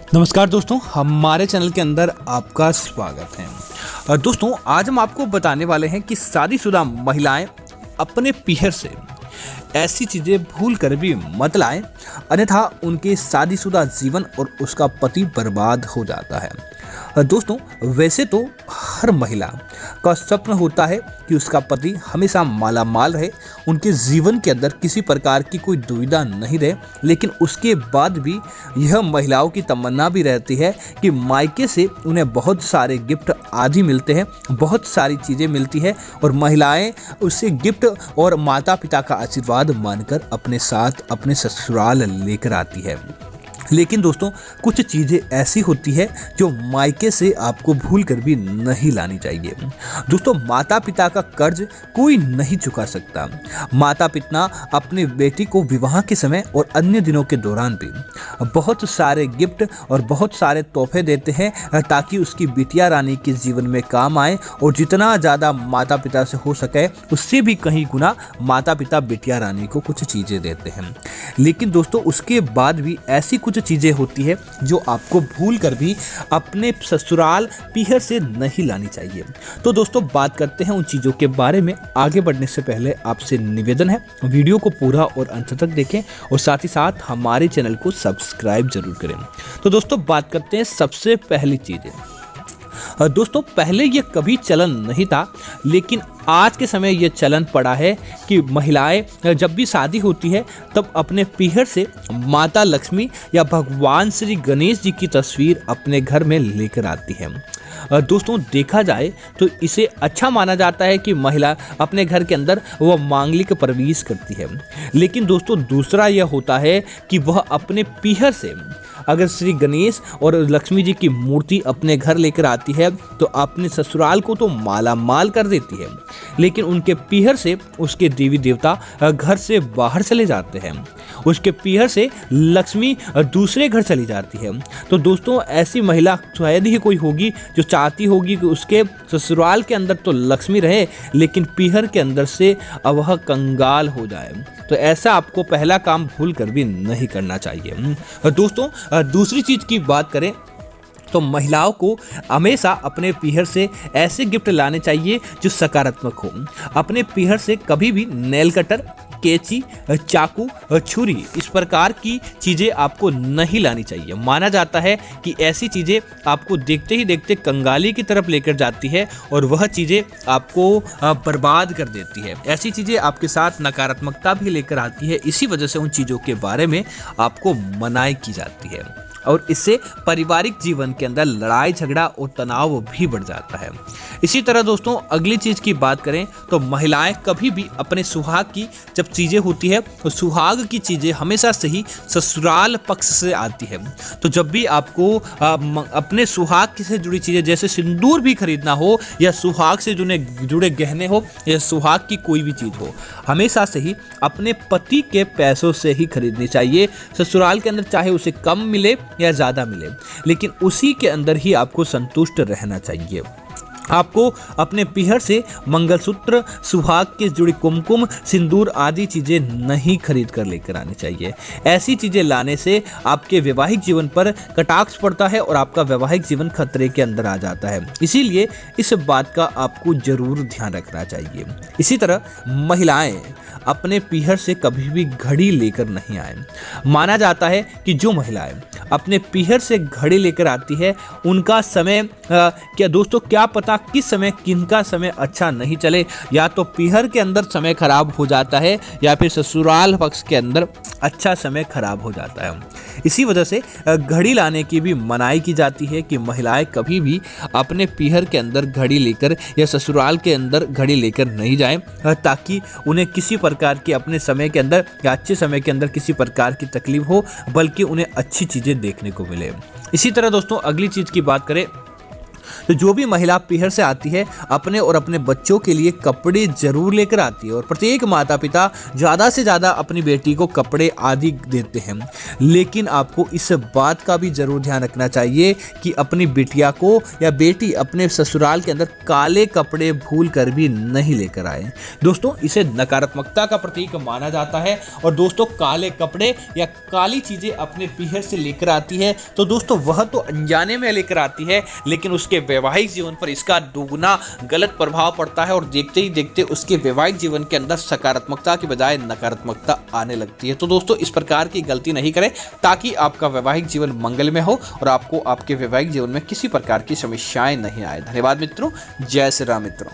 नमस्कार दोस्तों, हमारे चैनल के अंदर आपका स्वागत है। दोस्तों, आज हम आपको बताने वाले हैं कि शादीशुदा महिलाएं अपने पीहर से ऐसी चीज़ें भूल कर भी मत लाएं, अन्यथा उनके शादीशुदा जीवन और उसका पति बर्बाद हो जाता है। दोस्तों, वैसे तो हर महिला का सपना होता है कि उसका पति हमेशा माला माल रहे, उनके जीवन के अंदर किसी प्रकार की कोई दुविधा नहीं रहे, लेकिन उसके बाद भी यह महिलाओं की तमन्ना भी रहती है कि मायके से उन्हें बहुत सारे गिफ्ट आदि मिलते हैं, बहुत सारी चीज़ें मिलती है और महिलाएं उससे गिफ्ट और माता पिता का आशीर्वाद मानकर अपने साथ अपने ससुराल लेकर आती है। लेकिन दोस्तों, कुछ चीज़ें ऐसी होती है जो मायके से आपको भूल कर भी नहीं लानी चाहिए। दोस्तों, माता पिता का कर्ज कोई नहीं चुका सकता। माता पिता अपने बेटी को विवाह के समय और अन्य दिनों के दौरान भी बहुत सारे गिफ्ट और बहुत सारे तोहफे देते हैं ताकि उसकी बिटिया रानी के जीवन में काम आए, और जितना ज़्यादा माता पिता से हो सके उससे भी कहीं गुना माता पिता बिटिया रानी को कुछ चीज़ें देते हैं। लेकिन दोस्तों, उसके बाद भी ऐसी कुछ चीजें होती है जो आपको भूल कर भी अपने ससुराल पीहर से नहीं लानी चाहिए। तो दोस्तों, बात करते हैं उन चीजों के बारे में। आगे बढ़ने से पहले आपसे निवेदन है, वीडियो को पूरा और अंत तक देखें और साथ ही साथ हमारे चैनल को सब्सक्राइब जरूर करें। तो दोस्तों, बात करते हैं सबसे पहली चीजें। दोस्तों, पहले ये कभी चलन नहीं था, लेकिन आज के समय ये चलन पड़ा है कि महिलाएं जब भी शादी होती है तब अपने पीहर से माता लक्ष्मी या भगवान श्री गणेश जी की तस्वीर अपने घर में लेकर आती है। दोस्तों, देखा जाए तो इसे अच्छा माना जाता है कि महिला अपने घर के अंदर वह मांगलिक प्रवेश करती है। लेकिन दोस्तों, दूसरा यह होता है कि वह अपने पीहर से अगर श्री गणेश और लक्ष्मी जी की मूर्ति अपने घर लेकर आती है तो अपने ससुराल को तो माला माल कर देती है, लेकिन उनके पीहर से उसके देवी देवता घर से बाहर चले जाते हैं। उसके पीहर से लक्ष्मी दूसरे घर चली जाती है। तो दोस्तों, ऐसी महिला शायद ही कोई होगी जो चाहती होगी कि उसके ससुराल के अंदर तो लक्ष्मी रहे, लेकिन पीहर के अंदर से वह कंगाल हो जाए। तो ऐसा आपको पहला काम भूल कर भी नहीं करना चाहिए। दोस्तों, दूसरी चीज की बात करें तो महिलाओं को हमेशा अपने पीहर से ऐसे गिफ्ट लाने चाहिए जो सकारात्मक हो। अपने पीहर से कभी भी नेल कटर, कैंची, चाकू, छुरी इस प्रकार की चीज़ें आपको नहीं लानी चाहिए। माना जाता है कि ऐसी चीज़ें आपको देखते ही देखते कंगाली की तरफ लेकर जाती है और वह चीज़ें आपको बर्बाद कर देती है। ऐसी चीज़ें आपके साथ नकारात्मकता भी लेकर आती है। इसी वजह से उन चीज़ों के बारे में आपको मनाही की जाती है और इससे पारिवारिक जीवन के अंदर लड़ाई झगड़ा और तनाव भी बढ़ जाता है। इसी तरह दोस्तों, अगली चीज़ की बात करें तो महिलाएं कभी भी अपने सुहाग की जब चीज़ें होती है तो सुहाग की चीज़ें हमेशा से ही ससुराल पक्ष से आती है। तो जब भी आपको अपने सुहाग से जुड़ी चीज़ें जैसे सिंदूर भी खरीदना हो या सुहाग से जुड़े गहने हो या सुहाग की कोई भी चीज़ हो, हमेशा से ही अपने पति के पैसों से ही खरीदनी चाहिए। ससुराल के अंदर चाहे उसे कम मिले या ज़्यादा मिले, लेकिन उसी के अंदर ही आपको संतुष्ट रहना चाहिए। आपको अपने पीहर से मंगलसूत्र, सुहाग के जुड़ी कुमकुम, सिंदूर आदि चीज़ें नहीं खरीद कर लेकर आनी चाहिए। ऐसी चीज़ें लाने से आपके वैवाहिक जीवन पर कटाक्ष पड़ता है और आपका वैवाहिक जीवन खतरे के अंदर आ जाता है। इसीलिए इस बात का आपको जरूर ध्यान रखना चाहिए। इसी तरह महिलाएं अपने पीहर से कभी भी घड़ी लेकर नहीं आए। माना जाता है कि जो महिलाएं अपने पीहर से घड़ी लेकर आती है उनका समय क्या दोस्तों, क्या पता किस समय किनका समय अच्छा नहीं चले। या तो पीहर के अंदर समय खराब हो जाता है या फिर ससुराल पक्ष के अंदर अच्छा समय खराब हो जाता है। इसी वजह से घड़ी लाने की भी मनाही की जाती है कि महिलाएं कभी भी अपने पीहर के अंदर घड़ी लेकर या ससुराल के अंदर घड़ी लेकर नहीं जाएं, ताकि उन्हें किसी प्रकार की अपने समय के अंदर या अच्छे समय के अंदर किसी प्रकार की तकलीफ हो, बल्कि उन्हें अच्छी चीज़ें देखने को मिले। इसी तरह दोस्तों, अगली चीज़ की बात करें तो जो भी महिला पीहर से आती है अपने और अपने बच्चों के लिए कपड़े जरूर लेकर आती है और प्रत्येक माता पिता ज़्यादा से ज़्यादा अपनी बेटी को कपड़े आदि देते हैं। लेकिन आपको इस बात का भी जरूर ध्यान रखना चाहिए कि अपनी बिटिया को या बेटी अपने ससुराल के अंदर काले कपड़े भूल कर भी नहीं लेकर आए। दोस्तों इसे नकारात्मकता का प्रतीक माना जाता है और दोस्तों काले कपड़े या काली चीज़ें अपने पीहर से लेकर आती है तो दोस्तों वह तो अनजाने में लेकर आती है, लेकिन उसके वैवाहिक जीवन पर इसका दुगना गलत प्रभाव पड़ता है और देखते ही देखते उसके वैवाहिक जीवन के अंदर सकारात्मकता की बजाय नकारात्मकता आने लगती है। तो दोस्तों इस प्रकार की गलती नहीं करें ताकि आपका वैवाहिक जीवन मंगलमय हो और आपको आपके वैवाहिक जीवन में किसी प्रकार की समस्याएं नहीं आए। धन्यवाद मित्रों। जय श्री राम मित्रों।